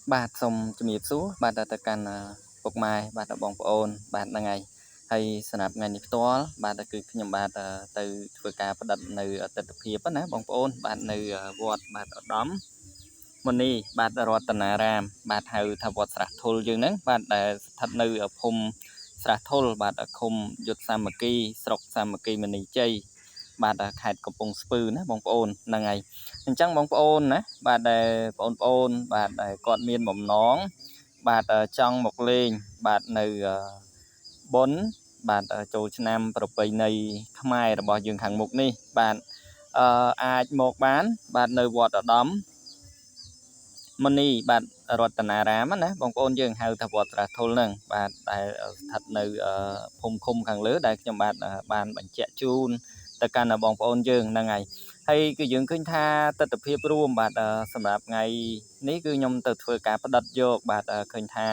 បាទសូមជំរាបសួរបាទទៅកាន់ពុកម៉ែបាទបងប្អូនបាទហ្នឹងហើយហើយសម្រាប់ថ្ងៃនេះផ្ទាល់បាទគឺខ្ញុំបាទទៅធ្វើការផ្តិតនៅទស្សនភាពណាបងប្អូនបាទនៅវត្តបាទឧត្តមមុនីបាទរតនារាមបាទហៅថាវត្តស្រះធុលយើងហ្នឹងបាទដែលស្ថិតនៅភូមិស្រះធុលបាទឃុំយុទ្ធសាមគ្គីស្រុកសាមគ្គីមនីជ័យបាទខេត្តកំពង់ស្ពឺណាបងប្អូនហ្នឹងហើយអញ្ចឹងបងប្អូនណាបាទដែលបងប្អូនបាទដែលគាត់មានបំណងបាទចង់មកលេងបាទនៅបុណ្យបាទចូលឆ្នាំប្រពៃណីខ្មែររបស់យើងខាងមុខនេះបាទអាចមកបានបាទនៅវត្តឧត្តមមុនីបាទរតនារាមណាបងប្អូនយើងហៅថាវត្តស្រះធុលហ្នឹងបាទដែលស្ថិតនៅភូមិឃុំខាងលើដែលខ្ញុំបាទបានបញ្ជាក់ជូនទៅកាន់បងប្អូនយើងហ្នឹងហើយគឺយើងឃើញថាទស្សនវិជ្ជារួមបាទសម្រាប់ថ្ងៃនេះគឺខ្ញុំទៅធ្វើការផ្តិតយកបាទឃើញថា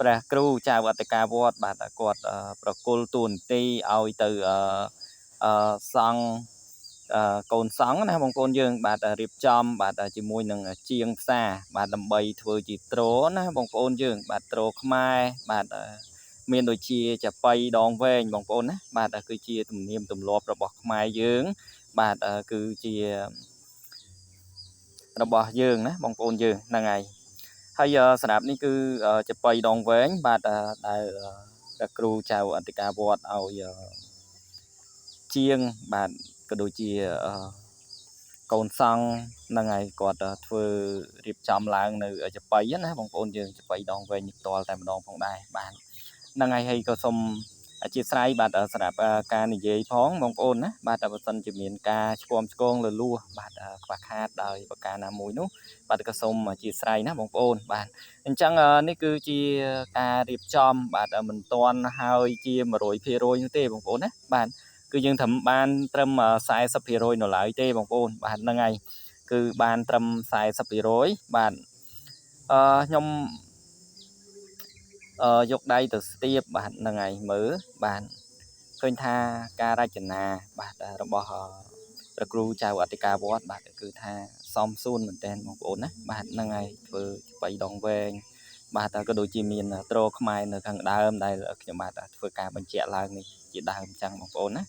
ព្រះគ្រូចៅអធិការវត្តបាទគាត់ប្រគល់ទូនទីឲ្យទៅសង់កូនសង្ឃណាបងប្អូនយើងបាទរៀបចំបាទជាមួយនឹងជាងផ្សារបាទដើម្បីធ្វើជាត្រណាបងប្អូនយើងបាទត្រខ្មែរបាទមានដូចជាចាប៉ីដងវែងបងប្អូនណាបាទគឺជាទំនៀមទម្លាប់របស់ខ្មែរយើងបាទគឺជារបស់យើងណាបងប្អូនយើងហ្នឹងហើយសម្រាប់នេះគឺចាប៉ីដងវែងបាទដែលគ្រូចៅអធិការវត្តឲ្យជាងបាទក៏ដូចជាកូនសង្ឃហ្នឹងហើយគាត់ធ្វើរៀបចំឡើងនៅចាប៉ីណាបងប្អូនយើងចាប៉ីដងវែងនេះផ្ទាល់តែម្ដងផងដែរបាទហ្នឹងហើយក៏សូមអធិស្ឋានបាទសម្រាប់ការនិយាយផងបងប្អូនណាបាទបើសិនជាមានការឆ្គាំឆ្គងលលួសបាទខ្វះខាតដោយប្រការណាមួយនោះបាទក៏សូមអធិស្ឋានណាបងប្អូនបាទអញ្ចឹងនេះគឺជាការរៀបចំបាទមិនទាន់ហើយជា100%នោះទេបងប្អូនណាបាទគឺយើងធ្វើបានត្រឹម40%នៅឡើយទេបងប្អូនបាទហ្នឹងហើយគឺបានត្រឹម40%បាទខ្ញុំយកដៃទៅស្ទាបបាទហ្នឹងហើយមើលបាទឃើញថាការរចនាបាទរបស់ព្រះគ្រូចៅអធិការវត្តបាទគឺថាសមសួនមែនទែនបងប្អូនណាបាទហ្នឹងហើយធ្វើបៃដងវែងបាទក៏ដូចជាមានត្រខ្មែរនៅខាងដើមដែលខ្ញុំបាទធ្វើការបញ្ជាក់ឡើងនេះជាដើមអញ្ចឹងបងប្អូនណា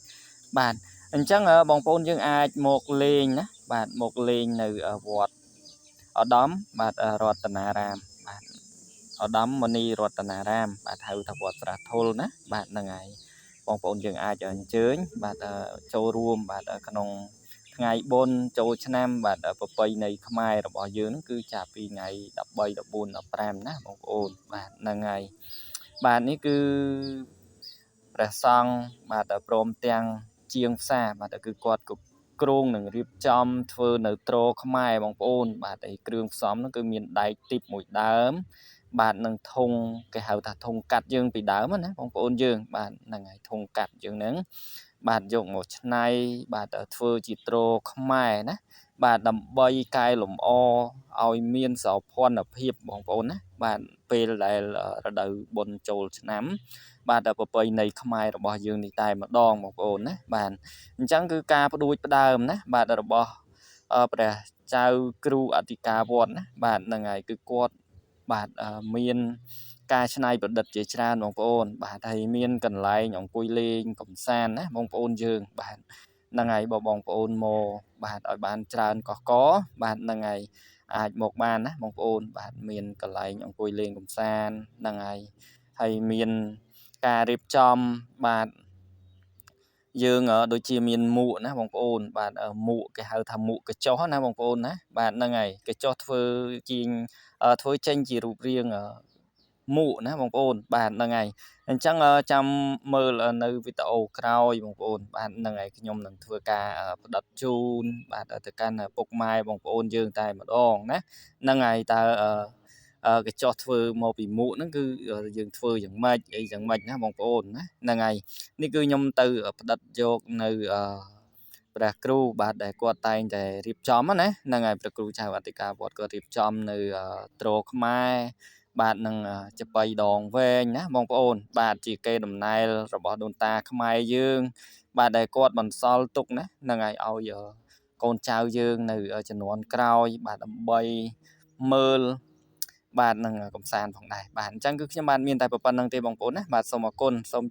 បាទអញ្ចឹងបងប្អូនយើងអាចមកលេងណាបាទមកលេងនៅវត្តឧត្តមបាទរតនារាមបាទឧត្តមមុនីរតនារាមបាទហៅថាវត្តស្រះធុលណាបាទហ្នឹងហើយបងប្អូនយើងអាចអញ្ជើញបាទចូលរួមបាទក្នុងថ្ងៃបុណ្យចូលឆ្នាំបាទប្រពៃណីខ្មែររបស់យើងគឺចាប់ពីថ្ងៃ13 14 15ណាបងប្អូនបាទហ្នឹងហើយបាទនេះគឺព្រះសង្ឃបាទព្រមទាំងជាងផ្សារបាទគឺគាត់គ្រងនឹងរៀបចំធ្វើនៅត្រខ្មែរបងប្អូនបាទឯគ្រឿងផ្សំនោះគឺមានដែកទីបមួយដើមបាទនឹងធុងគេហៅថាធុងកាត់យើងពីដើមណាបងប្អូនយើងបាទហ្នឹងហើយធុងកាត់យើងហ្នឹងបាទយកមកច្នៃបាទធ្វើជាត្រខ្មែរណាបាទដើម្បីកែលម្អឲ្យមានសោភ័ណភាពបងប្អូនណាបាទពេលដែលរដូវបុណ្យចូលឆ្នាំបាទប្រពៃណីខ្មែររបស់យើងនេះតែម្ដងបងប្អូនណាបាទអញ្ចឹងគឺការផ្ដួចផ្ដើមណាបាទរបស់ព្រះចៅគ្រូអធិការវត្តណាបាទហ្នឹងហើយគឺគាត់បាទមានការច្នៃប្រឌិតជាច្រើនបងប្អូនបាទហើយមានកន្លែងអង្គុយលេងកំសាន្តណាបងប្អូនយើងបាទហ្នឹងហើយបងប្អូនមកបាទឲ្យបានច្រើនកកបាទហ្នឹងហើយអាចមកបានណាបងប្អូនបាទមានកន្លែងអង្គុយលេងកំសាន្តហ្នឹងហើយមានការរៀបចំបាទយើងដូចជាមានមួកណាបងប្អូនបាទមួកគេហៅថាមួកកញ្ចុះណាបងប្អូនណាបាទហ្នឹងហើយកញ្ចុះធ្វើចេញជារូបរាងមួកណាបងប្អូនបាទហ្នឹងហើយអញ្ចឹងចាំមើលនៅវីដេអូក្រោយបងប្អូនបាទហ្នឹងហើយខ្ញុំនឹងធ្វើការផ្ដិតជូនបាទទៅកាន់ពុកម៉ែបងប្អូនយើងតែម្ដងណាហ្នឹងហើយតើកញ្ចុះធ្វើមកពីមួកហ្នឹងគឺយើងធ្វើយ៉ាងម៉េចអីយ៉ាងម៉េចណាបងប្អូនណាហ្នឹងហើយនេះគឺខ្ញុំទៅផ្ដិតយកនៅព្រះគ្រូបាទដែលគាត់តែងតែរៀបចំណាហ្នឹងហើយព្រះគ្រូចៅអធិការវត្តគាត់រៀបចំនៅត្រខ្មែរបាទនឹងចបៃដងវែងណាបងប្អូនបាទជាកេរដំណែលរបស់ដូនតាខ្មែរយើងបាទដែលគាត់បន្សល់ទុកណាហ្នឹងហើយឲ្យកូនចៅយើងនៅជំនាន់ក្រោយបាទដើម្បីមើល បាទនឹងកំសាន្តផងដែរបាទអញ្ចឹងគឺខ្ញុំបានមានតែប៉ុណ្្នឹងទេបងប្អូនណាបាទសូមអរគុណសូម